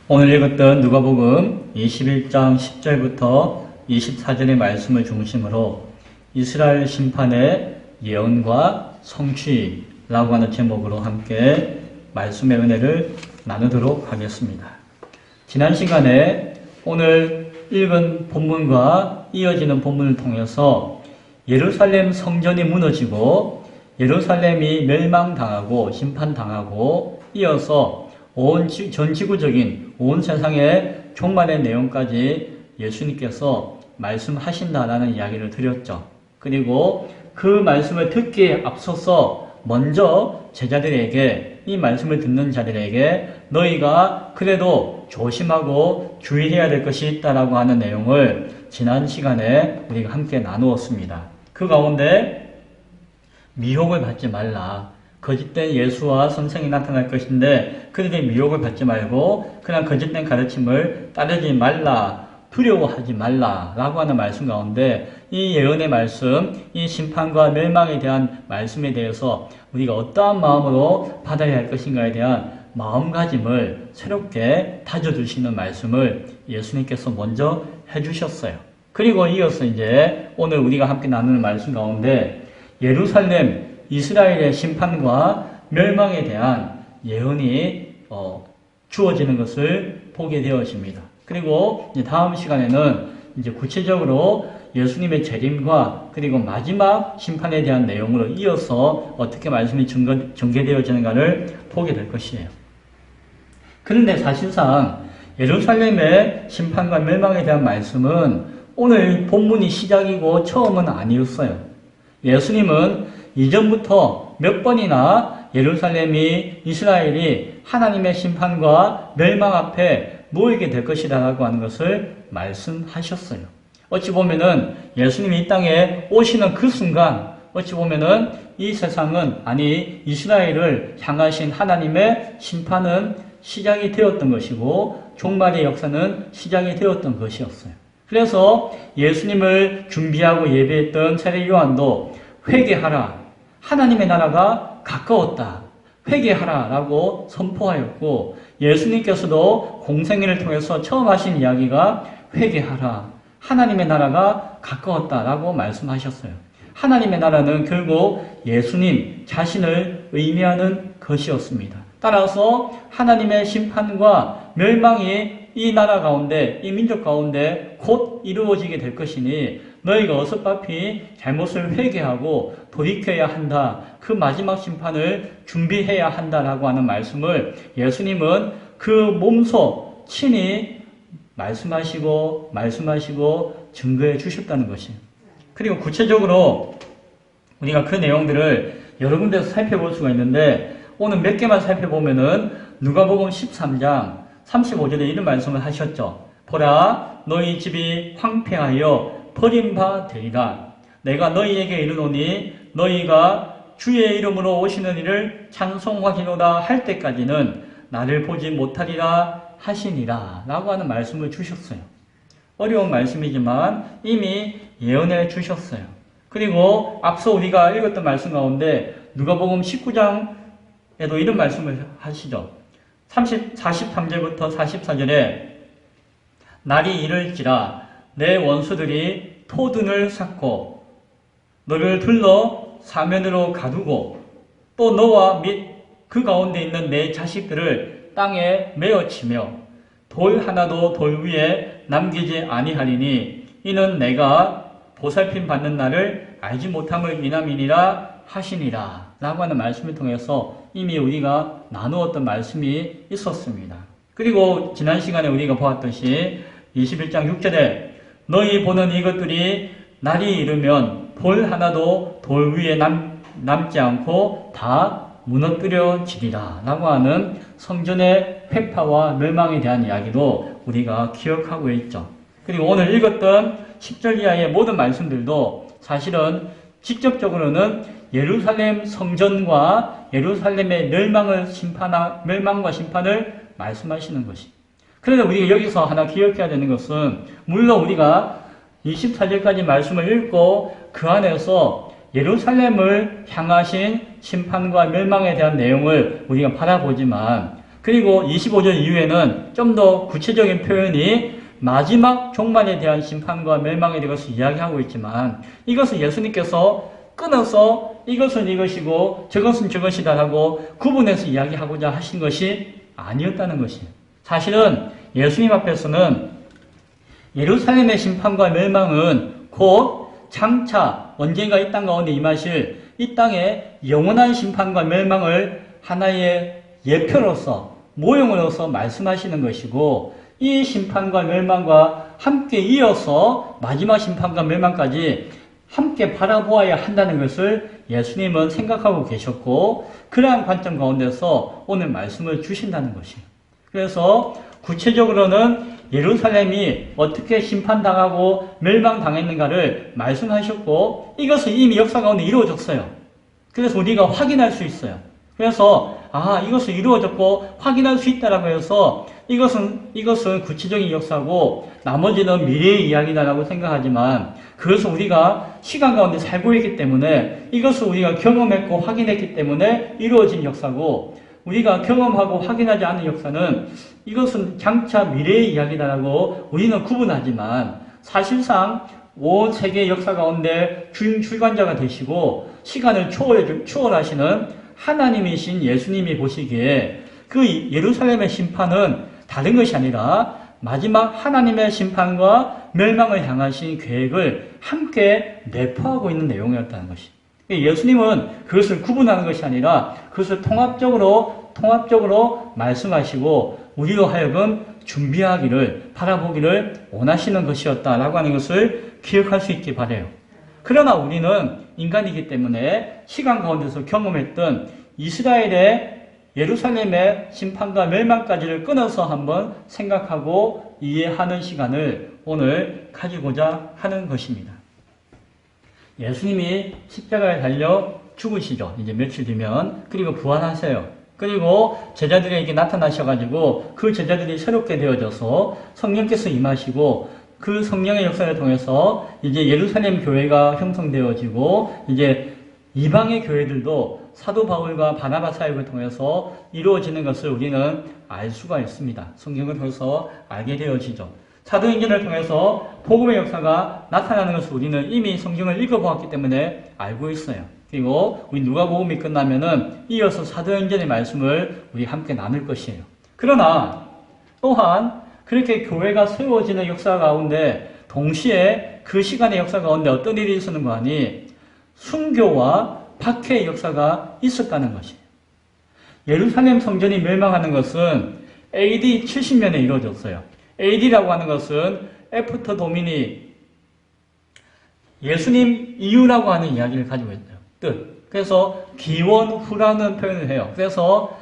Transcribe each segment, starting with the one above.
오늘 읽었던 누가복음 21장 10절부터 24절의 말씀을 중심으로 이스라엘 심판의 예언과 성취라고 하는 제목으로 함께 말씀의 은혜를 나누도록 하겠습니다. 지난 시간에 오늘 읽은 본문과 이어지는 본문을 통해서 예루살렘 성전이 무너지고 예루살렘이 멸망당하고 심판당하고 이어서 전 지구적인 온 세상의 종말의 내용까지 예수님께서 말씀하신다라는 이야기를 드렸죠. 그리고 그 말씀을 듣기에 앞서서 먼저 제자들에게, 이 말씀을 듣는 자들에게 너희가 그래도 조심하고 주의해야 될 것이 있다라고 하는 내용을 지난 시간에 우리가 함께 나누었습니다. 그 가운데 미혹을 받지 말라. 거짓된 예수와 선생이 나타날 것인데 그들의 미혹을 받지 말고 그냥 거짓된 가르침을 따르지 말라, 두려워하지 말라 라고 하는 말씀 가운데 이 예언의 말씀, 이 심판과 멸망에 대한 말씀에 대해서 우리가 어떠한 마음으로 받아야 할 것인가에 대한 마음가짐을 새롭게 다져주시는 말씀을 예수님께서 먼저 해주셨어요. 그리고 이어서 이제 오늘 우리가 함께 나누는 말씀 가운데 예루살렘, 이스라엘의 심판과 멸망에 대한 예언이 주어지는 것을 보게 되어집니다. 그리고 다음 시간에는 이제 구체적으로 예수님의 재림과 그리고 마지막 심판에 대한 내용으로 이어서 어떻게 말씀이 전개되어지는가를 보게 될 것이에요. 그런데 사실상 예루살렘의 심판과 멸망에 대한 말씀은 오늘 본문이 시작이고 처음은 아니었어요. 예수님은 이전부터 몇 번이나 예루살렘이, 이스라엘이 하나님의 심판과 멸망 앞에 놓이게 될 것이라고 하는 것을 말씀하셨어요. 어찌 보면은 예수님이 이 땅에 오시는 그 순간, 어찌 보면은 이 세상은, 아니 이스라엘을 향하신 하나님의 심판은 시작이 되었던 것이고 종말의 역사는 시작이 되었던 것이었어요. 그래서 예수님을 준비하고 예배했던 세례 요한도 회개하라, 하나님의 나라가 가까웠다, 회개하라 라고 선포하였고, 예수님께서도 공생애를 통해서 처음 하신 이야기가 회개하라, 하나님의 나라가 가까웠다 라고 말씀하셨어요. 하나님의 나라는 결국 예수님 자신을 의미하는 것이었습니다. 따라서 하나님의 심판과 멸망이 이 나라 가운데, 이 민족 가운데 곧 이루어지게 될 것이니 너희가 어설바피 잘못을 회개하고 돌이켜야 한다. 그 마지막 심판을 준비해야 한다라고 하는 말씀을 예수님은 그 몸소 친히 말씀하시고 증거해 주셨다는 것이에요. 그리고 구체적으로 우리가 그 내용들을 여러 군데서 살펴볼 수가 있는데 오늘 몇 개만 살펴보면은 누가복음 13장 35절에 이런 말씀을 하셨죠. 보라, 너희 집이 황폐하여 버림바 되리라. 내가 너희에게 이르노니 너희가 주의 이름으로 오시는 이를 찬송하기로다 할 때까지는 나를 보지 못하리라 하시니라 라고 하는 말씀을 주셨어요. 어려운 말씀이지만 이미 예언해 주셨어요. 그리고 앞서 우리가 읽었던 말씀 가운데 누가복음 19장에도 이런 말씀을 하시죠. 43절부터 44절에 날이 이를지라 내 원수들이 토둔을 쌓고 너를 둘러 사면으로 가두고 또 너와 및 그 가운데 있는 내 자식들을 땅에 메어치며 돌 하나도 돌 위에 남기지 아니하리니 이는 내가 보살핌 받는 날을 알지 못함을 인함이니라 하시니라 라고 하는 말씀을 통해서 이미 우리가 나누었던 말씀이 있었습니다. 그리고 지난 시간에 우리가 보았듯이 21장 6절에 너희 보는 이것들이 날이 이르면 돌 하나도 돌 위에 남지 않고 다 무너뜨려지리라 라고 하는 성전의 폐파와 멸망에 대한 이야기도 우리가 기억하고 있죠. 그리고 오늘 읽었던 10절 이하의 모든 말씀들도 사실은 직접적으로는 예루살렘 성전과 예루살렘의 멸망과 심판을 말씀하시는 것이. 그런데 우리가 여기서 하나 기억해야 되는 것은 물론 우리가 24절까지 말씀을 읽고 그 안에서 예루살렘을 향하신 심판과 멸망에 대한 내용을 우리가 바라보지만 그리고 25절 이후에는 좀 더 구체적인 표현이 마지막 종말에 대한 심판과 멸망에 대해서 이야기하고 있지만 이것은 예수님께서 끊어서 이것은 이것이고 저것은 저것이다라고 구분해서 이야기하고자 하신 것이 아니었다는 것이에요. 사실은 예수님 앞에서는 예루살렘의 심판과 멸망은 곧 장차 언젠가 이 땅 가운데 임하실 이 땅의 영원한 심판과 멸망을 하나의 예표로서 모형으로서 말씀하시는 것이고 이 심판과 멸망과 함께 이어서 마지막 심판과 멸망까지 함께 바라보아야 한다는 것을 예수님은 생각하고 계셨고 그러한 관점 가운데서 오늘 말씀을 주신다는 것이에요. 그래서 구체적으로는 예루살렘이 어떻게 심판당하고 멸망당했는가를 말씀하셨고 이것은 이미 역사 가운데 이루어졌어요. 그래서 우리가 확인할 수 있어요. 그래서 이것은 이루어졌고 확인할 수 있다라고 해서 이것은 구체적인 역사고 나머지는 미래의 이야기다라고 생각하지만 그것은 우리가 시간 가운데 살고 있기 때문에 이것을 우리가 경험했고 확인했기 때문에 이루어진 역사고 우리가 경험하고 확인하지 않은 역사는 이것은 장차 미래의 이야기다라고 우리는 구분하지만 사실상 온 세계 역사 가운데 주관자가 되시고 시간을 초월하시는 하나님이신 예수님이 보시기에 그 예루살렘의 심판은 다른 것이 아니라 마지막 하나님의 심판과 멸망을 향하신 계획을 함께 내포하고 있는 내용이었다는 것이. 예수님은 그것을 구분하는 것이 아니라 그것을 통합적으로 말씀하시고 우리로 하여금 준비하기를 바라보기를 원하시는 것이었다라고 하는 것을 기억할 수 있기 바라요. 그러나 우리는 인간이기 때문에 시간 가운데서 경험했던 이스라엘의 예루살렘의 심판과 멸망까지를 끊어서 한번 생각하고 이해하는 시간을 오늘 가지고자 하는 것입니다. 예수님이 십자가에 달려 죽으시죠. 이제 며칠 뒤면. 그리고 부활하세요. 그리고 제자들에게 나타나셔가지고 그 제자들이 새롭게 되어져서 성령께서 임하시고 그 성령의 역사를 통해서 이제 예루살렘 교회가 형성되어지고 이제 이방의 교회들도 사도 바울과 바나바 사역을 통해서 이루어지는 것을 우리는 알 수가 있습니다. 성경을 통해서 알게 되어지죠. 사도행전을 통해서 복음의 역사가 나타나는 것을 우리는 이미 성경을 읽어보았기 때문에 알고 있어요. 그리고 우리 누가복음이 끝나면은 이어서 사도행전의 말씀을 우리 함께 나눌 것이에요. 그러나 또한 그렇게 교회가 세워지는 역사 가운데 동시에 그 시간의 역사 가운데 어떤 일이 있었는가 하니 순교와 박해의 역사가 있었다는 것이에요. 예루살렘 성전이 멸망하는 것은 AD 70년에 이루어졌어요. AD라고 하는 것은 애프터 도미니 예수님 이후라고 하는 이야기를 가지고 있어요. 뜻. 그래서 기원 후라는 표현을 해요. 그래서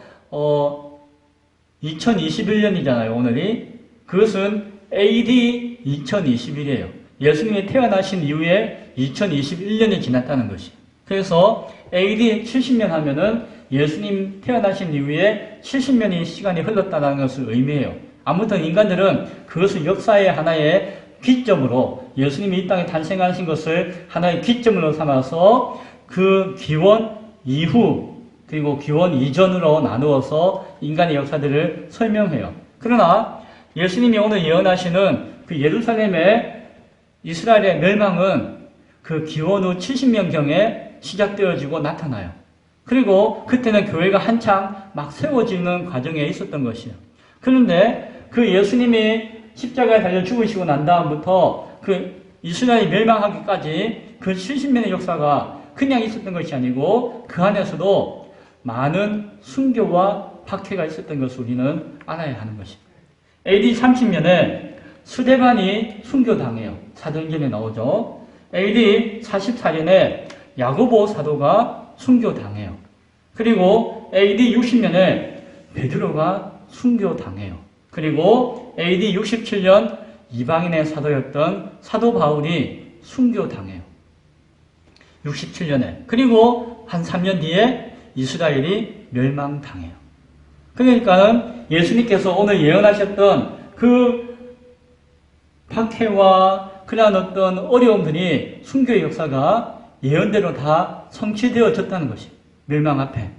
2021년이잖아요. 오늘이. 그것은 AD 2021이에요. 예수님이 태어나신 이후에 2021년이 지났다는 것이. 그래서 AD 70년 하면은 예수님 태어나신 이후에 70년의 시간이 흘렀다는 것을 의미해요. 아무튼 인간들은 그것을 역사의 하나의 기점으로 예수님이 이 땅에 탄생하신 것을 하나의 기점으로 삼아서 그 기원 이후 그리고 기원 이전으로 나누어서 인간의 역사들을 설명해요. 그러나 예수님이 오늘 예언하시는 그 예루살렘의 이스라엘의 멸망은 그 기원 후 70년경에 시작되어지고 나타나요. 그리고 그때는 교회가 한창 막 세워지는 과정에 있었던 것이에요. 그런데 그 예수님이 십자가에 달려 죽으시고 난 다음부터 그 이스라엘이 멸망하기까지 그 70년의 역사가 그냥 있었던 것이 아니고 그 안에서도 많은 순교와 박해가 있었던 것을 우리는 알아야 하는 것입니다. AD 30년에 스데반이 순교당해요. 사도행전에 나오죠. AD 44년에 야고보 사도가 순교당해요. 그리고 AD 60년에 베드로가 순교당해요. 그리고 AD 67년 이방인의 사도였던 사도 바울이 순교당해요. 67년에. 그리고 한 3년 뒤에 이스라엘이 멸망당해요. 그러니까는 예수님께서 오늘 예언하셨던 그 박해와 그러한 어떤 어려움들이 순교의 역사가 예언대로 다 성취되어졌다는 것이 멸망 앞에.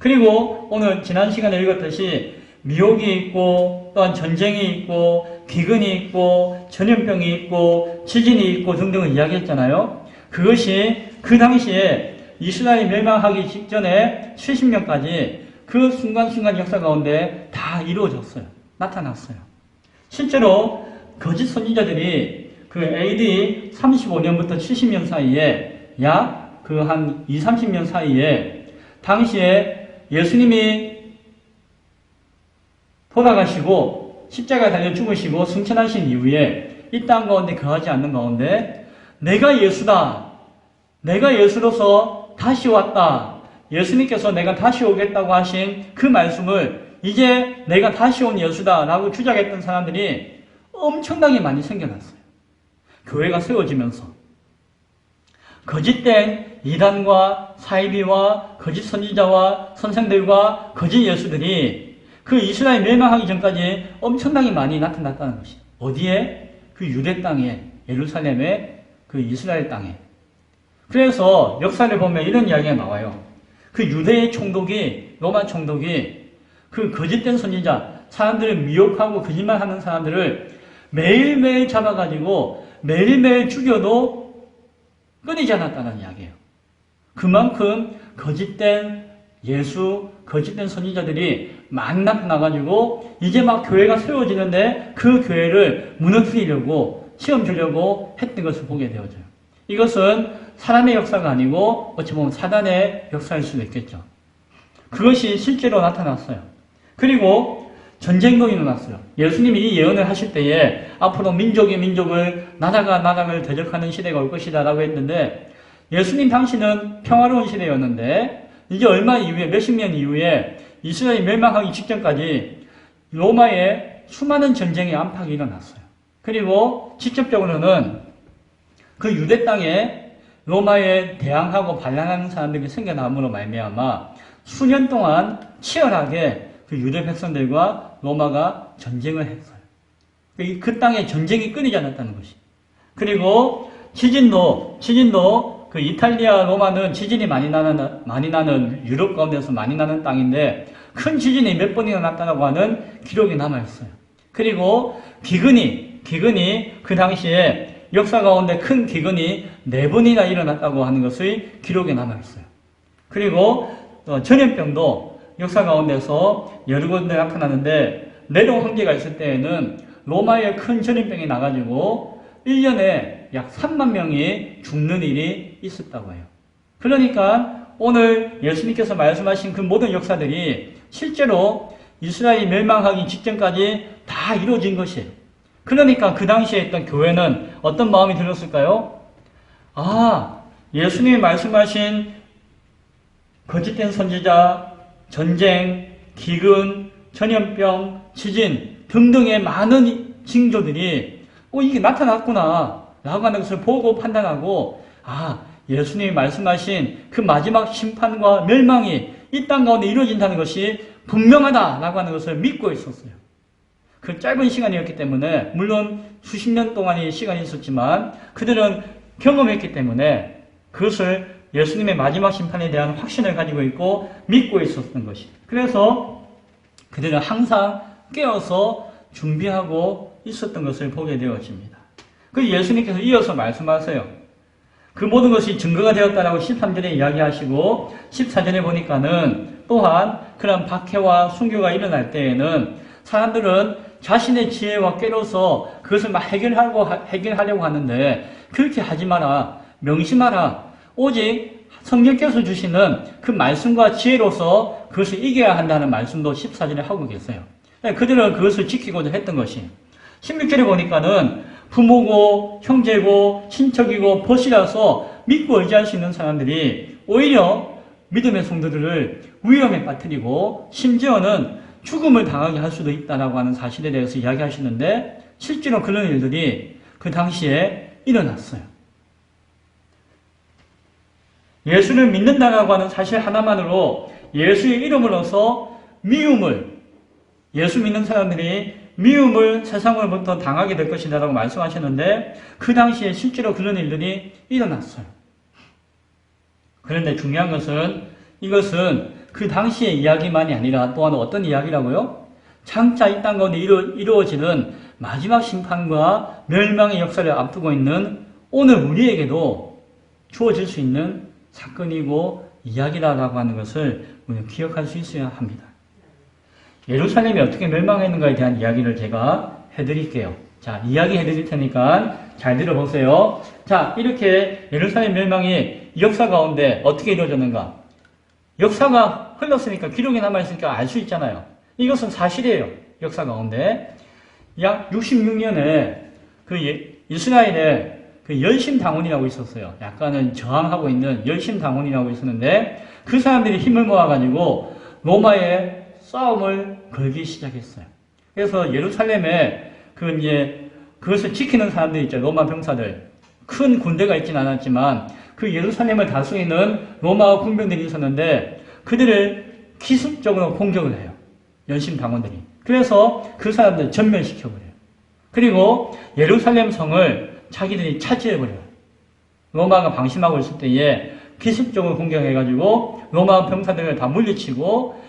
그리고 오늘 지난 시간에 읽었듯이 미혹이 있고 또한 전쟁이 있고 기근이 있고 전염병이 있고 지진이 있고 등등을 이야기했잖아요. 그것이 그 당시에 이스라엘이 멸망하기 직전에 70년까지 그 순간순간 역사 가운데 다 이루어졌어요. 나타났어요. 실제로 거짓 선지자들이 그 AD 35년부터 70년 사이에 약 그 한 20, 30년 사이에 당시에 예수님이 돌아가시고 십자가에 달려 죽으시고 승천하신 이후에 이 땅 가운데 거하지 않는 가운데 내가 예수다. 내가 예수로서 다시 왔다. 예수님께서 내가 다시 오겠다고 하신 그 말씀을 이제 내가 다시 온 예수다 라고 주장했던 사람들이 엄청나게 많이 생겨났어요. 교회가 세워지면서 거짓된 이단과 사이비와 거짓 선지자와 선생들과 거짓 예수들이 그 이스라엘 멸망하기 전까지 엄청나게 많이 나타났다는 것이 어디에? 그 유대 땅에, 예루살렘의 그 이스라엘 땅에. 그래서 역사를 보면 이런 이야기가 나와요. 그 유대의 총독이, 로마 총독이 그 거짓된 선지자, 사람들을 미혹하고 거짓말하는 사람들을 매일매일 잡아가지고 매일매일 죽여도 끊이지 않았다는 이야기예요. 그만큼 거짓된 예수, 거짓된 선지자들이 많이 나타나가지고 이제 막 교회가 세워지는데 그 교회를 무너뜨리려고 시험 주려고 했던 것을 보게 되어져요. 이것은 사람의 역사가 아니고 어찌 보면 사단의 역사일 수도 있겠죠. 그것이 실제로 나타났어요. 그리고 전쟁도 일어났어요. 예수님이 이 예언을 하실 때에 앞으로 민족이 민족을, 나라가 나라를 대적하는 시대가 올 것이다 라고 했는데 예수님 당시는 평화로운 시대였는데 이제 얼마 이후에, 몇십 년 이후에 이스라엘이 멸망하기 직전까지 로마에 수많은 전쟁의 안팎이 일어났어요. 그리고 직접적으로는 그 유대 땅에 로마에 대항하고 반란하는 사람들이 생겨남으로 말미암아 수년 동안 치열하게 그 유대 백성들과 로마가 전쟁을 했어요. 그 땅에 전쟁이 끊이지 않았다는 것이. 그리고 지진도 그 이탈리아 로마는 지진이 많이 나는 유럽 가운데서 많이 나는 땅인데 큰 지진이 몇 번이나 났다고 하는 기록이 남아있어요. 그리고 기근이 그 당시에 역사 가운데 큰 기근이 4번이나 일어났다고 하는 것의 기록이 남아있어요. 그리고 전염병도 역사 가운데서 여러 군데 나타나는데 네로 황제가 있을 때에는 로마에 큰 전염병이 나가지고 1년에 약 3만 명이 죽는 일이 있었다고 해요. 그러니까 오늘 예수님께서 말씀하신 그 모든 역사들이 실제로 이스라엘이 멸망하기 직전까지 다 이루어진 것이에요. 그러니까 그 당시에 있던 교회는 어떤 마음이 들었을까요? 예수님이 말씀하신 거짓된 선지자, 전쟁, 기근, 전염병, 지진 등등의 많은 징조들이 이게 나타났구나 라고 하는 것을 보고 판단하고 예수님이 말씀하신 그 마지막 심판과 멸망이 이 땅 가운데 이루어진다는 것이 분명하다라고 하는 것을 믿고 있었어요. 그 짧은 시간이었기 때문에 물론 수십 년 동안의 시간이 있었지만 그들은 경험했기 때문에 그것을 예수님의 마지막 심판에 대한 확신을 가지고 있고 믿고 있었던 것이. 그래서 그들은 항상 깨어서 준비하고 있었던 것을 보게 되어집니다. 그 예수님께서 이어서 말씀하세요. 그 모든 것이 증거가 되었다라고 13절에 이야기하시고 14절에 보니까는 또한 그런 박해와 순교가 일어날 때에는 사람들은 자신의 지혜와 꾀로서 그것을 막 해결하려고 하는데 그렇게 하지 마라. 명심하라. 오직 성령께서 주시는 그 말씀과 지혜로서 그것을 이겨야 한다는 말씀도 14절에 하고 계세요. 그들은 그것을 지키고자 했던 것이 16절에 보니까는 부모고 형제고 친척이고 벗이라서 믿고 의지할 수 있는 사람들이 오히려 믿음의 성도들을 위험에 빠뜨리고 심지어는 죽음을 당하게 할 수도 있다라고 하는 사실에 대해서 이야기하시는데 실제로 그런 일들이 그 당시에 일어났어요. 예수를 믿는다라고 하는 사실 하나만으로 예수의 이름으로서 예수 믿는 사람들이 미움을 세상으로부터 당하게 될 것이다라고 말씀하셨는데 그 당시에 실제로 그런 일들이 일어났어요. 그런데 중요한 것은 이것은 그 당시의 이야기만이 아니라 또한 어떤 이야기라고요? 장차 이 땅 가운데 이루어지는 마지막 심판과 멸망의 역사를 앞두고 있는 오늘 우리에게도 주어질 수 있는 사건이고 이야기라고 하는 것을 우리는 기억할 수 있어야 합니다. 예루살렘이 어떻게 멸망했는가에 대한 이야기를 제가 해드릴게요. 자, 이야기 해드릴 테니까 잘 들어보세요. 자, 이렇게 예루살렘 멸망이 역사 가운데 어떻게 이루어졌는가? 역사가 흘렀으니까, 기록이 남아있으니까 알 수 있잖아요. 이것은 사실이에요. 역사 가운데. 약 66년에 이스라엘에 열심당원이라고 있었어요. 약간은 저항하고 있는 열심당원이라고 있었는데, 그 사람들이 힘을 모아가지고 로마에 싸움을 걸기 시작했어요. 그래서 예루살렘에 그것을 지키는 사람들이 있죠. 로마 병사들. 큰 군대가 있진 않았지만 그 예루살렘을 다스리는 로마 군병들이 있었는데 그들을 기습적으로 공격을 해요. 열심당원들이. 그래서 그 사람들을 전멸시켜버려요. 그리고 예루살렘 성을 자기들이 차지해버려요. 로마가 방심하고 있을 때에 기습적으로 공격해가지고 로마 병사들을 다 물리치고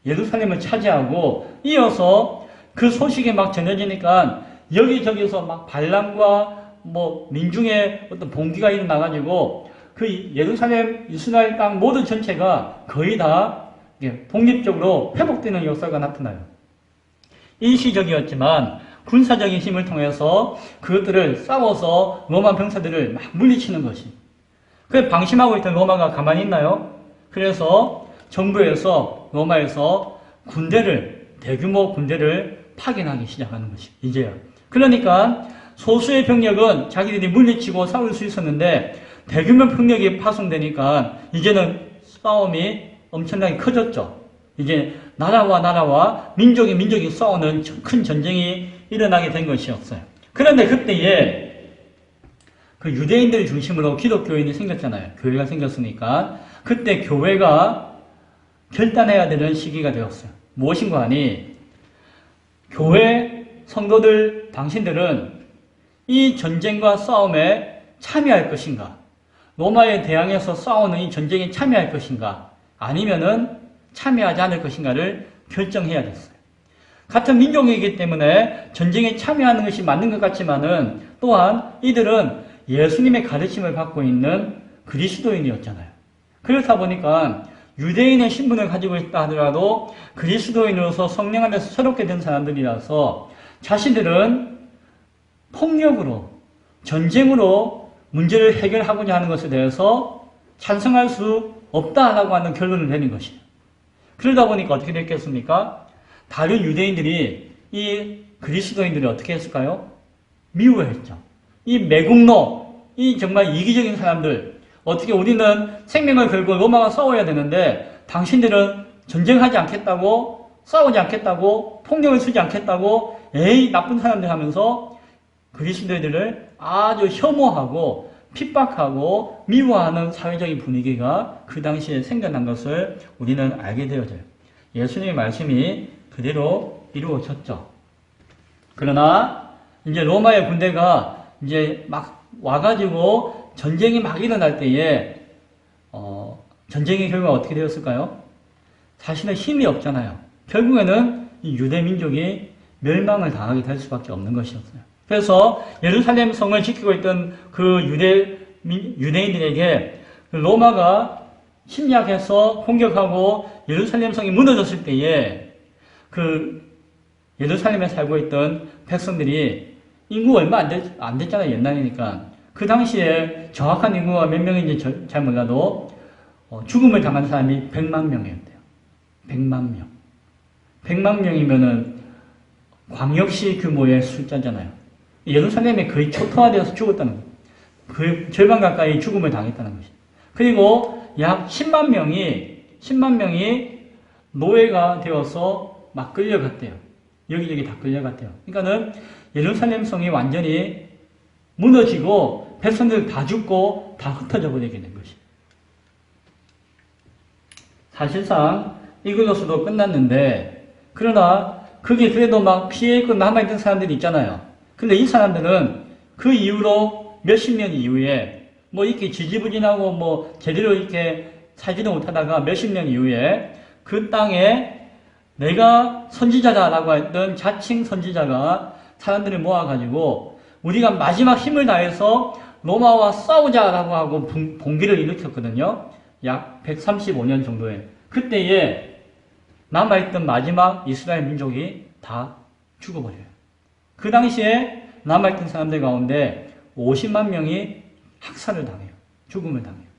예루살렘을 차지하고, 이어서 그 소식이 막 전해지니까 여기저기서 막 반란과 민중의 어떤 봉기가 일어나가지고 그 예루살렘 이스라엘 땅 모든 전체가 거의 다 독립적으로 회복되는 역사가 나타나요. 일시적이었지만 군사적인 힘을 통해서 그것들을 싸워서 로마 병사들을 막 물리치는 것이. 그 방심하고 있던 로마가 가만히 있나요? 그래서 정부에서 로마에서 대규모 군대를 파견하기 시작하는 것이 이제야. 그러니까 소수의 병력은 자기들이 물리치고 싸울 수 있었는데 대규모 병력이 파송되니까 이제는 싸움이 엄청나게 커졌죠. 이제 나라와 민족이 싸우는 큰 전쟁이 일어나게 된 것이었어요. 그런데 그때에 그 유대인들 중심으로 기독교인이 생겼잖아요. 교회가 생겼으니까 그때 교회가 결단해야 되는 시기가 되었어요. 무엇인가 하니 교회 성도들, 당신들은 이 전쟁과 싸움에 참여할 것인가? 로마에 대항해서 싸우는 이 전쟁에 참여할 것인가? 아니면은 참여하지 않을 것인가를 결정해야 됐어요. 같은 민족이기 때문에 전쟁에 참여하는 것이 맞는 것 같지만은 또한 이들은 예수님의 가르침을 받고 있는 그리스도인이었잖아요. 그렇다 보니까 유대인의 신분을 가지고 있다 하더라도 그리스도인으로서 성령 안에서 새롭게 된 사람들이라서 자신들은 폭력으로, 전쟁으로 문제를 해결하고자 하는 것에 대해서 찬성할 수 없다라고 하는 결론을 내린 것이에요. 그러다 보니까 어떻게 됐겠습니까? 다른 유대인들이 이 그리스도인들이 어떻게 했을까요? 미워했죠. 이 매국노, 이 정말 이기적인 사람들, 어떻게 우리는 생명을 걸고 로마와 싸워야 되는데 당신들은 전쟁하지 않겠다고, 싸우지 않겠다고, 폭력을 쓰지 않겠다고, 에이 나쁜 사람들 하면서 그리스도인들을 아주 혐오하고 핍박하고 미워하는 사회적인 분위기가 그 당시에 생겨난 것을 우리는 알게 되어져요. 예수님의 말씀이 그대로 이루어졌죠. 그러나 이제 로마의 군대가 이제 막 와가지고 전쟁이 막 일어날 때에 전쟁의 결과가 어떻게 되었을까요? 자신의 힘이 없잖아요. 결국에는 이 유대 민족이 멸망을 당하게 될 수밖에 없는 것이었어요. 그래서 예루살렘 성을 지키고 있던 그 유대인들에게 로마가 침략해서 공격하고 예루살렘 성이 무너졌을 때에 그 예루살렘에 살고 있던 백성들이 인구 얼마 안 됐잖아요. 옛날이니까. 그 당시에 정확한 인구가 몇 명인지 잘 몰라도 죽음을 당한 사람이 100만 명이었대요. 100만 명. 100만 명이면은 광역시 규모의 숫자잖아요. 예루살렘이 거의 초토화되어서 죽었다는 거예요. 그 절반 가까이 죽음을 당했다는 것이죠. 그리고 약 10만 명이 노예가 되어서 막 끌려갔대요. 여기저기 다 끌려갔대요. 그러니까는 예루살렘 성이 완전히 무너지고 백성들 다 죽고 다 흩어져 버리게 된 것이에요. 사실상 이글로스도 끝났는데, 그러나 그게 그래도 막 피해 있고 남아있던 사람들이 있잖아요. 근데 이 사람들은 그 이후로 몇십 년 이후에 이렇게 지지부진하고 제대로 이렇게 살지도 못하다가 몇십 년 이후에 그 땅에 내가 선지자다라고 했던 자칭 선지자가 사람들을 모아가지고 우리가 마지막 힘을 다해서 로마와 싸우자라고 하고 봉기를 일으켰거든요. 약 135년 정도에. 그때에 남아있던 마지막 이스라엘 민족이 다 죽어버려요. 그 당시에 남아있던 사람들 가운데 50만 명이 학살을 당해요. 죽음을 당해요.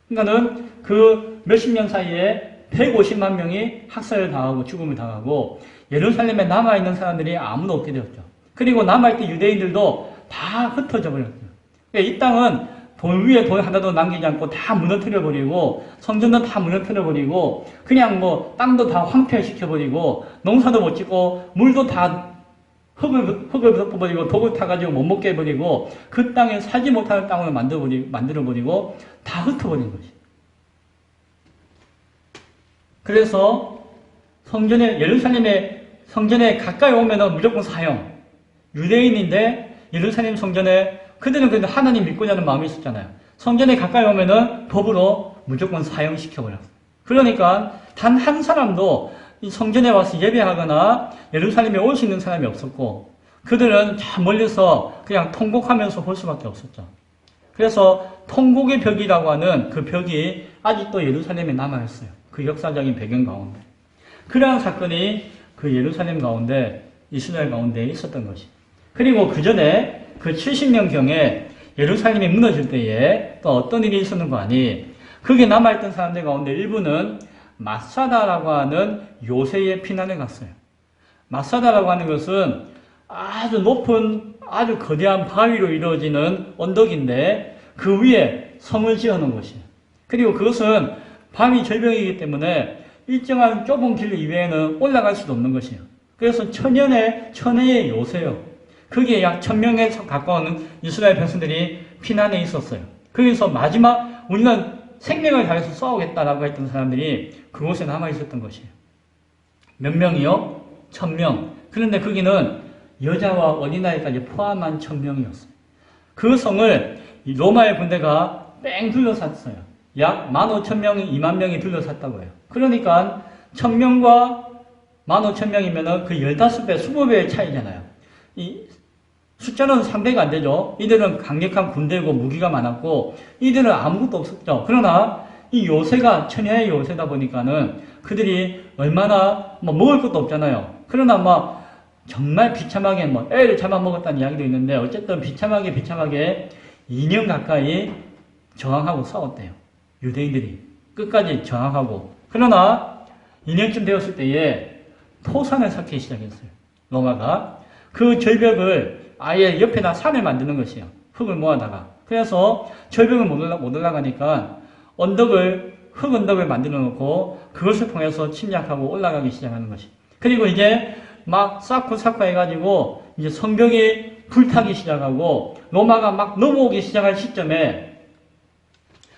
그러니까는 그 몇십 년 사이에 150만 명이 학살을 당하고 죽음을 당하고 예루살렘에 남아있는 사람들이 아무도 없게 되었죠. 그리고 남아있던 유대인들도 다 흩어져 버렸어요. 이 땅은 돌 위에 돌 하나도 남기지 않고 다 무너뜨려버리고 성전도 다 무너뜨려버리고 그냥 뭐 땅도 다 황폐시켜버리고 농사도 못 짓고 물도 다 흙을 덮어버리고 독을 타가지고 못 먹게 해버리고 그 땅에 살지 못하는 땅을 만들어버리고 다 흩어버린 것이. 그래서 예루살렘의 성전에 가까이 오면은 무조건 사형. 유대인인데 예루살렘 성전에 그들은 근데 하나님 믿고자 하는 마음이 있었잖아요. 성전에 가까이 오면은 법으로 무조건 사형시켜버렸어요. 그러니까 단 한 사람도 이 성전에 와서 예배하거나 예루살렘에 올 수 있는 사람이 없었고 그들은 저 멀리서 그냥 통곡하면서 볼 수밖에 없었죠. 그래서 통곡의 벽이라고 하는 그 벽이 아직도 예루살렘에 남아있어요. 그 역사적인 배경 가운데. 그러한 사건이 그 예루살렘 가운데 이스라엘 가운데 있었던 것이. 그리고 그 전에 그 70년경에 예루살렘이 무너질 때에 또 어떤 일이 있었는 거 아니? 거기에 남아있던 사람들 가운데 일부는 마사다라고 하는 요새의 피난을 갔어요. 마사다라고 하는 것은 아주 높은 아주 거대한 바위로 이루어지는 언덕인데 그 위에 성을 지어놓은 것이에요. 그리고 그것은 바위 절벽이기 때문에 일정한 좁은 길 이외에는 올라갈 수도 없는 것이에요. 그래서 천혜의 요새요. 거기에 약 1000명에 가까운 이스라엘 백성들이 피난해 있었어요. 거기서 마지막 우리는 생명을 다해서 싸우겠다라고 했던 사람들이 그곳에 남아 있었던 것이에요. 몇 명이요? 1000명. 그런데 거기는 여자와 어린아이까지 포함한 1000명이었어요. 그 성을 로마의 군대가 뺑 둘러쌌어요. 약 15,000명이 2만 명이 둘러쌌다고 해요. 그러니까 1000명과 15,000명이면은 그 15배, 20배의 차이잖아요. 이 숫자는 상대가 안 되죠. 이들은 강력한 군대고 무기가 많았고 이들은 아무것도 없었죠. 그러나 이 요새가 천혜의 요새다 보니까는 그들이 얼마나 먹을 것도 없잖아요. 그러나 정말 비참하게 애를 잡아먹었다는 이야기도 있는데 어쨌든 비참하게 2년 가까이 저항하고 싸웠대요. 유대인들이 끝까지 저항하고. 그러나 2년쯤 되었을 때에 토산을 쌓기 시작했어요. 로마가. 그 절벽을 아예 옆에다 산을 만드는 것이에요. 흙을 모아다가. 그래서 절벽을 못 올라가니까 흙 언덕을 만들어 놓고 그것을 통해서 침략하고 올라가기 시작하는 것이. 그리고 이제 막 쌓고 해가지고 이제 성벽이 불타기 시작하고 로마가 막 넘어오기 시작할 시점에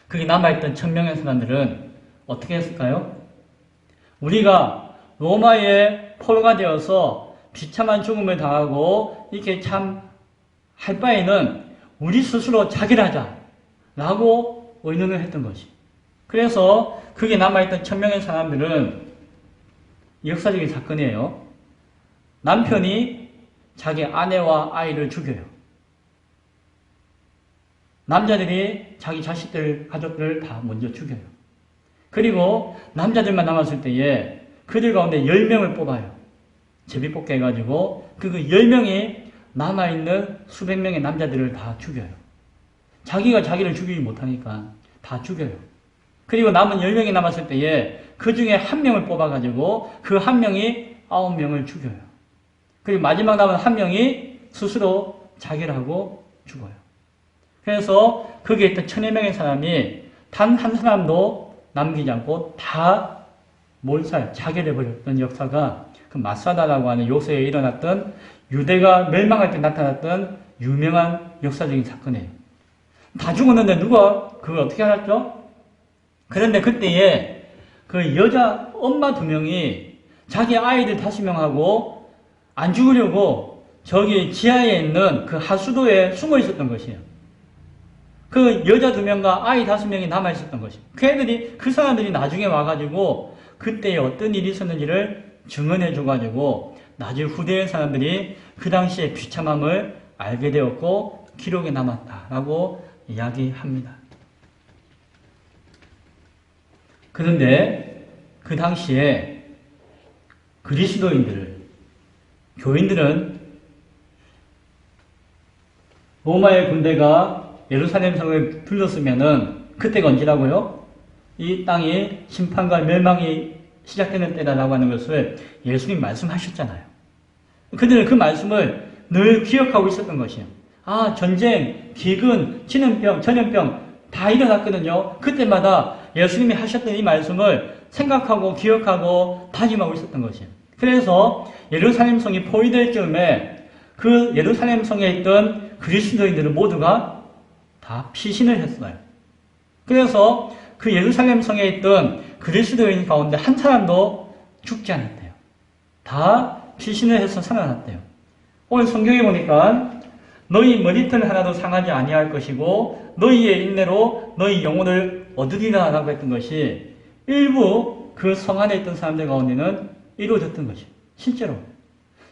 거기 남아있던 1000명의 사람들은 어떻게 했을까요? 우리가 로마의 포로가 되어서 비참한 죽음을 당하고 이렇게 참 할 바에는 우리 스스로 자결하자 라고 의논을 했던 것이. 그래서 거기에 남아있던 1000명의 사람들은 역사적인 사건이에요. 남편이 자기 아내와 아이를 죽여요. 남자들이 자기 자식들, 가족들을 다 먼저 죽여요. 그리고 남자들만 남았을 때에 그들 가운데 10명을 뽑아요. 제비뽑기 해가지고 그 10명이 남아있는 수백 명의 남자들을 다 죽여요. 자기가 자기를 죽이지 못하니까 다 죽여요. 그리고 남은 10명이 남았을 때에 그 중에 한 명을 뽑아가지고 그 한 명이 9명을 죽여요. 그리고 마지막 남은 한 명이 스스로 자결하고 죽어요. 그래서 거기에 있던 1000명의 사람이 단 한 사람도 남기지 않고 다 자결해버렸던 역사가 그 마사다라고 하는 요새에 일어났던 유대가 멸망할 때 나타났던 유명한 역사적인 사건이에요. 다 죽었는데 누가 그걸 어떻게 알았죠? 그런데 그때에 그 여자 엄마 2명이 자기 아이들 5명하고 안 죽으려고 저기 지하에 있는 그 하수도에 숨어 있었던 것이에요. 그 여자 2명과 아이 5명이 남아있었던 것입니다. 그 사람들이 나중에 와가지고 그때 어떤 일이 있었는지를 증언해줘가지고 나중에 후대의 사람들이 그 당시의 비참함을 알게 되었고 기록에 남았다라고 이야기합니다. 그런데 그 당시에 그리스도인들을, 교인들은 로마의 군대가 예루살렘 성을 둘렀으면은 그때가 언제라고요? 이 땅이 심판과 멸망이 시작되는 때다라고 하는 것을 예수님 말씀하셨잖아요. 그들은 그 말씀을 늘 기억하고 있었던 것이에요. 아, 전쟁, 기근, 진원병, 전염병 다 일어났거든요. 그때마다 예수님이 하셨던 이 말씀을 생각하고 기억하고 다짐하고 있었던 것이에요. 그래서 예루살렘 성이 포위될 즈음에 그 예루살렘 성에 있던 그리스도인들은 모두가 다 피신을 했어요. 그래서 그 예루살렘 성에 있던 그리스도인 가운데 한 사람도 죽지 않았대요. 다 피신을 해서 살아났대요. 오늘 성경에 보니까 너희 머리털 하나도 상하지 아니할 것이고 너희의 인내로 너희 영혼을 얻으리라 라고 했던 것이 일부 그 성 안에 있던 사람들 가운데는 이루어졌던 것이에요. 실제로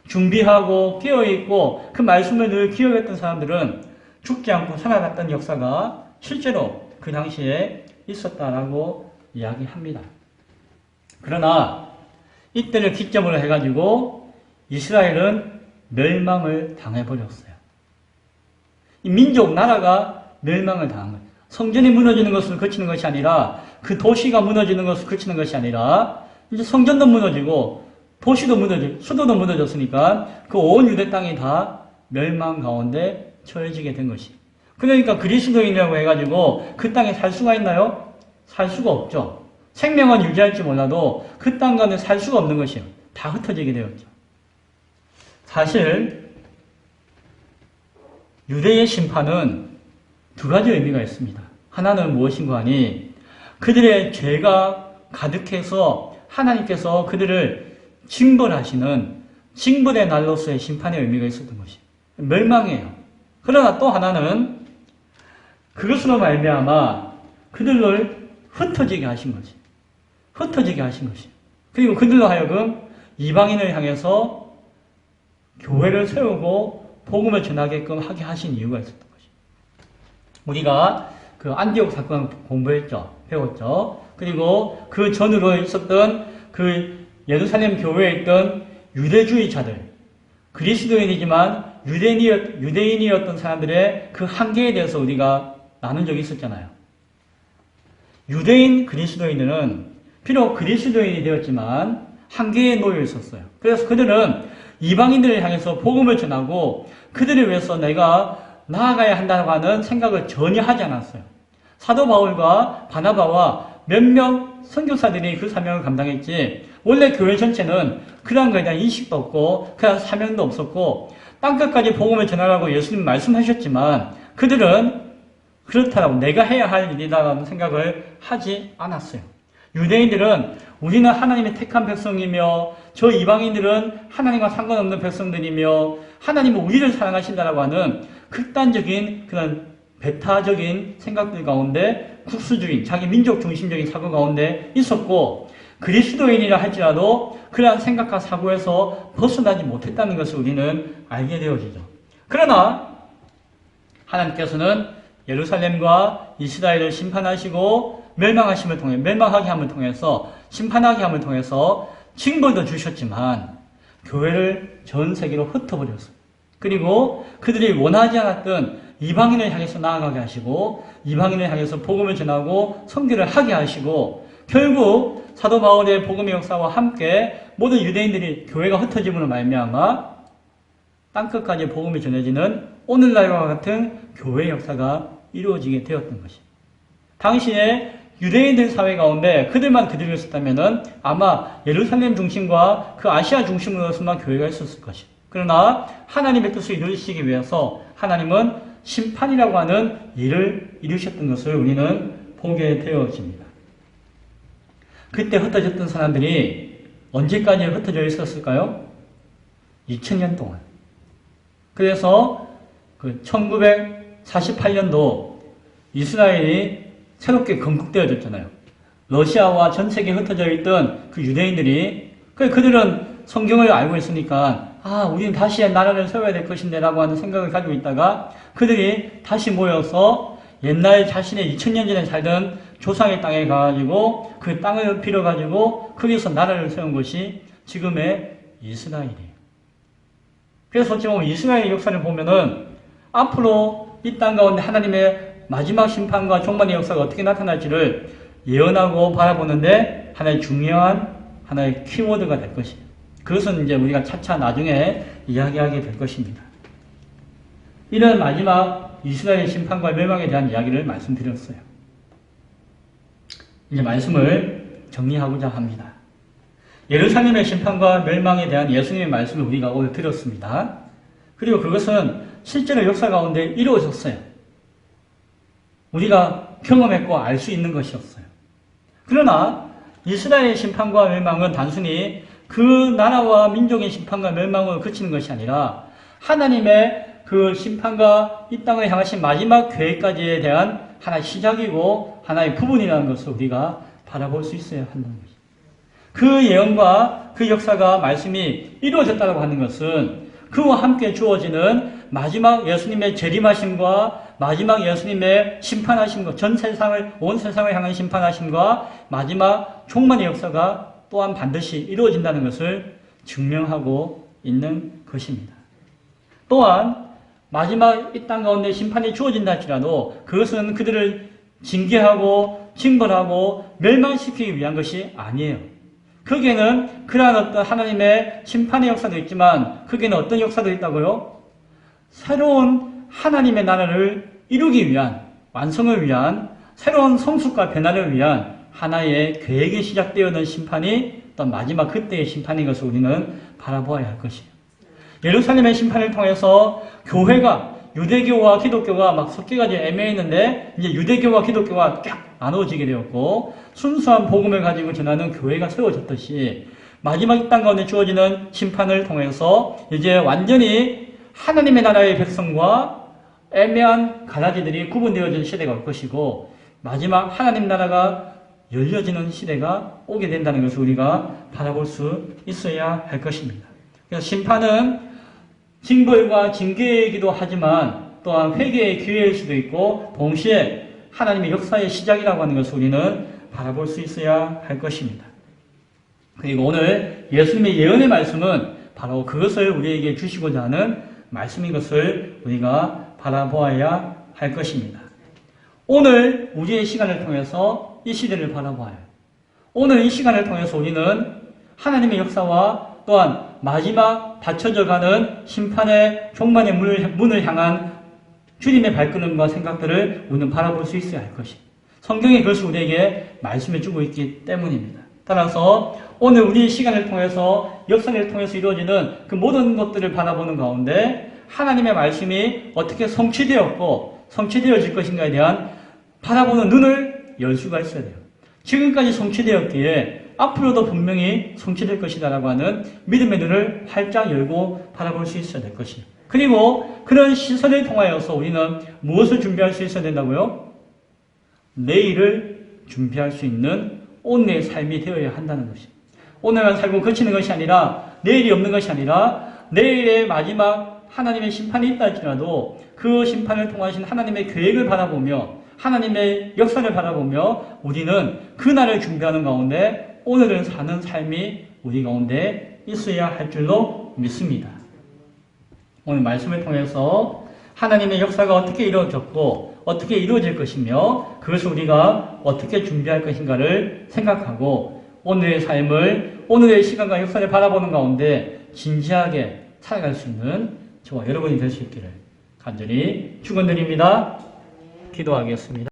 준비하고 깨어있고 그 말씀을 늘 기억했던 사람들은 죽지 않고 살아났던 역사가 실제로 그 당시에 있었다라고 이야기합니다. 그러나 이때를 기점으로 해가지고 이스라엘은 멸망을 당해버렸어요. 이 민족, 나라가 멸망을 당한 거예요. 성전이 무너지는 것을 그치는 것이 아니라 그 도시가 무너지는 것을 그치는 것이 아니라 이제 성전도 무너지고 도시도 무너지고 수도도 무너졌으니까 그 온 유대 땅이 다 멸망 가운데 처해지게 된 것이. 그러니까 그리스도인이라고 해가지고 그 땅에 살 수가 있나요? 살 수가 없죠. 생명은 유지할지 몰라도 그 땅 가운데 살 수가 없는 것이에요. 다 흩어지게 되었죠. 사실 유대의 심판은 2가지 의미가 있습니다. 하나는 무엇인가 하니 그들의 죄가 가득해서 하나님께서 그들을 징벌하시는 징벌의 날로서의 심판의 의미가 있었던 것이에요. 멸망이에요. 그러나 또 하나는 그것으로 말미암아 그들을 흩어지게 하신 거지. 흩어지게 하신 것이. 그리고 그들로 하여금 이방인을 향해서 교회를 세우고 복음을 전하게끔 하게 하신 이유가 있었던 것이. 우리가 그 안디옥 사건 공부했죠. 배웠죠. 그리고 그 전으로 있었던 그 예루살렘 교회에 있던 유대주의자들, 그리스도인이지만 유대인이었던 사람들의 그 한계에 대해서 우리가 나눈 적이 있었잖아요. 유대인 그리스도인들은 비록 그리스도인이 되었지만 한계에 놓여 있었어요. 그래서 그들은 이방인들을 향해서 복음을 전하고 그들을 위해서 내가 나아가야 한다고 하는 생각을 전혀 하지 않았어요. 사도 바울과 바나바와 몇몇 선교사들이 그 사명을 감당했지 원래 교회 전체는 그런 거에 대한 인식도 없고 그런 사명도 없었고 땅끝까지 복음을 전하라고 예수님 말씀하셨지만 그들은 그렇다라고 내가 해야 할 일이라는 생각을 하지 않았어요. 유대인들은 우리는 하나님의 택한 백성이며 저 이방인들은 하나님과 상관없는 백성들이며 하나님은 우리를 사랑하신다라고 하는 극단적인 그런 배타적인 생각들 가운데 국수주의, 자기 민족 중심적인 사고 가운데 있었고 그리스도인이라 할지라도 그러한 생각과 사고에서 벗어나지 못했다는 것을 우리는 알게 되어지죠. 그러나 하나님께서는 예루살렘과 이스라엘을 심판하시고 멸망하게 함을 통해서 심판하게 함을 통해서 징벌도 주셨지만 교회를 전 세계로 흩어버렸어요. 그리고 그들이 원하지 않았던 이방인을 향해서 나아가게 하시고 이방인을 향해서 복음을 전하고 선교를 하게 하시고 결국 사도 바울의 복음의 역사와 함께 모든 유대인들이 교회가 흩어짐으로 말미암아 땅끝까지 복음이 전해지는 오늘날과 같은 교회의 역사가 이루어지게 되었던 것입니다. 당시에 유대인들 사회 가운데 그들만 그들을 있었다면 아마 예루살렘 중심과 그 아시아 중심으로서만 교회가 있었을 것입니다. 그러나 하나님의 뜻을 이루시기 위해서 하나님은 심판이라고 하는 일을 이루셨던 것을 우리는 보게 되어집니다. 그때 흩어졌던 사람들이 언제까지 흩어져 있었을까요? 2000년 동안. 그래서 그 1948년도 이스라엘이 새롭게 건국되어졌잖아요. 러시아와 전 세계에 흩어져 있던 그 유대인들이 그들은 성경을 알고 있으니까 우리는 다시 나라를 세워야 될 것인데 라고 하는 생각을 가지고 있다가 그들이 다시 모여서 옛날 자신의 2000년 전에 살던 조상의 땅에 가가지고 그 땅을 빌어가지고 거기서 나라를 세운 것이 지금의 이스라엘이에요. 그래서 어찌 보면 이스라엘 역사를 보면은 앞으로 이 땅 가운데 하나님의 마지막 심판과 종말의 역사가 어떻게 나타날지를 예언하고 바라보는데 하나의 중요한 하나의 키워드가 될 것이에요. 그것은 이제 우리가 차차 나중에 이야기하게 될 것입니다. 이런 마지막 이스라엘 심판과 멸망에 대한 이야기를 말씀드렸어요. 이제 말씀을 정리하고자 합니다. 예루살렘의 심판과 멸망에 대한 예수님의 말씀을 우리가 오늘 들었습니다. 그리고 그것은 실제로 역사 가운데 이루어졌어요. 우리가 경험했고 알 수 있는 것이었어요. 그러나 이스라엘의 심판과 멸망은 단순히 그 나라와 민족의 심판과 멸망을 그치는 것이 아니라 하나님의 그 심판과 이 땅을 향하신 마지막 계획까지에 대한 하나의 시작이고 하나의 부분이라는 것을 우리가 바라볼 수 있어야 한다는 것입니다. 그 예언과 그 역사가 말씀이 이루어졌다고 하는 것은 그와 함께 주어지는 마지막 예수님의 재림하심과 마지막 예수님의 심판하심과 온 세상을 향한 심판하심과 마지막 종말의 역사가 또한 반드시 이루어진다는 것을 증명하고 있는 것입니다. 또한 마지막 이 땅 가운데 심판이 주어진다 할지라도 그것은 그들을 징계하고 징벌하고 멸망시키기 위한 것이 아니에요. 거기에는 그러한 어떤 하나님의 심판의 역사도 있지만 거기에는 어떤 역사도 있다고요? 새로운 하나님의 나라를 이루기 위한, 완성을 위한 새로운 성숙과 변화를 위한 하나의 계획이 시작되어있는 심판이 어떤 마지막 그때의 심판인 것을 우리는 바라보아야 할 것이에요. 예루살렘의 심판을 통해서 교회가 유대교와 기독교가 막 섞여가지고 애매했는데 이제 유대교와 기독교가 쫙 나눠지게 되었고 순수한 복음을 가지고 전하는 교회가 세워졌듯이 마지막 이 땅 가운데 주어지는 심판을 통해서 이제 완전히 하나님의 나라의 백성과 애매한 가라지들이 구분되어지는 시대가 올 것이고 마지막 하나님 나라가 열려지는 시대가 오게 된다는 것을 우리가 바라볼 수 있어야 할 것입니다. 그래서 심판은 징벌과 징계이기도 하지만 또한 회개의 기회일 수도 있고 동시에 하나님의 역사의 시작이라고 하는 것을 우리는 바라볼 수 있어야 할 것입니다. 그리고 오늘 예수님의 예언의 말씀은 바로 그것을 우리에게 주시고자 하는 말씀인 것을 우리가 바라보아야 할 것입니다. 오늘 우리의 시간을 통해서 이 시대를 바라보아요. 오늘 이 시간을 통해서 우리는 하나님의 역사와 또한 마지막 닫혀져가는 심판의 종말의 문을 향한 주님의 발걸음과 생각들을 우리는 바라볼 수 있어야 할 것입니다. 성경이 그것을 우리에게 말씀해 주고 있기 때문입니다. 따라서 오늘 우리의 시간을 통해서 역사를 통해서 이루어지는 그 모든 것들을 바라보는 가운데 하나님의 말씀이 어떻게 성취되었고 성취되어질 것인가에 대한 바라보는 눈을 열 수가 있어야 돼요. 지금까지 성취되었기에 앞으로도 분명히 성취될 것이다라고 하는 믿음의 눈을 활짝 열고 바라볼 수 있어야 될 것이에요. 그리고 그런 시선을 통하여서 우리는 무엇을 준비할 수 있어야 된다고요? 내일을 준비할 수 있는 오늘의 삶이 되어야 한다는 것이에요. 오늘만 살고 그치는 것이 아니라 내일이 없는 것이 아니라 내일의 마지막 하나님의 심판이 있다 할지라도 그 심판을 통하신 하나님의 계획을 바라보며 하나님의 역사를 바라보며 우리는 그날을 준비하는 가운데 오늘을 사는 삶이 우리 가운데 있어야 할 줄로 믿습니다. 오늘 말씀을 통해서 하나님의 역사가 어떻게 이루어졌고 어떻게 이루어질 것이며 그것을 우리가 어떻게 준비할 것인가를 생각하고 오늘의 삶을 오늘의 시간과 역사를 바라보는 가운데 진지하게 살아갈 수 있는 저와 여러분이 될 수 있기를 간절히 축원드립니다. 기도하겠습니다.